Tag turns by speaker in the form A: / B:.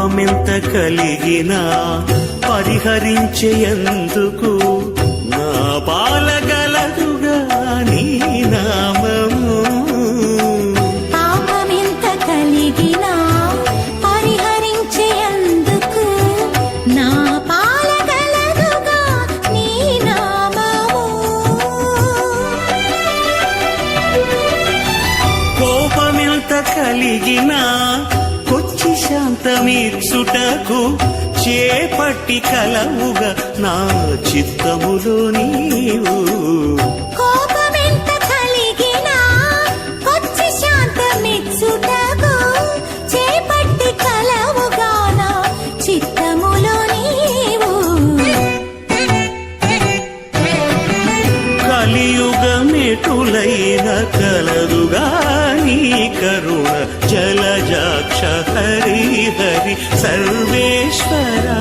A: కోపమెంత కలిగినా పరిహరించేందుకు నా పాలగలదుగా నీ నామము.
B: పాపమెంత కలిగినా పరిహరించేందుకు నా పాలగలదుగా నీ నామము.
A: కోపమెంత కలిగినా కొచ్చి శాంతమీర్చుటకు చేపట్టి కలవుగా నా చిత్తములో నీవు.
B: కోపమెంత కలిగినా కొచ్చి శాంతమిచ్చుటకు చేపట్టి కలవుగా నా చిత్తములో నీవు.
A: కలియుగమెటులైన కలదుగా నీ కరుణ జలజాక్ష హరి హరి సర్వేశ్వరా.